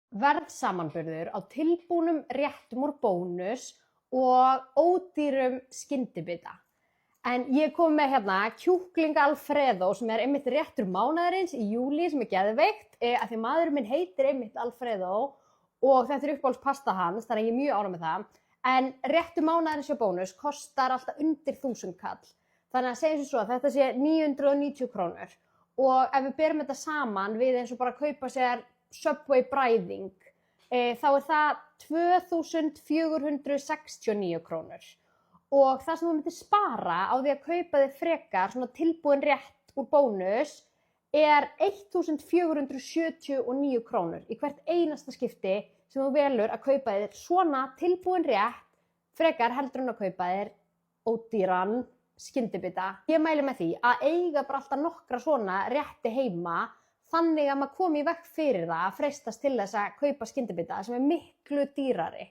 verðsamanburður á tilbúnum réttum úr Bónus og ódýrum skyndibita. En ég kom með hérna kjúkling Alfredo sem einmitt réttur mánaðarins í júlí sem geðveikt af því maðurinn minn heitir einmitt Alfredo og þetta uppáhalds pasta hans, þannig að ég mjög ánægð með það. En réttur mánaðarins hjá Bónus kostar alltaf undir 1000 kall. Þannig að segjum svo að þetta sé 990 krónur og ef við berum þetta saman við eins og bara kaupa sér Subway bræðing þá það 2469 krónur. Og það sem þú myndir spara á því að kaupa þig frekar svona tilbúin rétt úr Bónus 1479 krónur í hvert einasta skipti sem þú velur að kaupa þér svona tilbúin rétt frekar heldur en að kaupa þér ódýran skyndibita. Ég mæli með því að eiga bara alltaf nokkra svona rétti heima þannig að maður komi í veg fyrir það að freistast til þess að kaupa skyndibita sem miklu dýrari.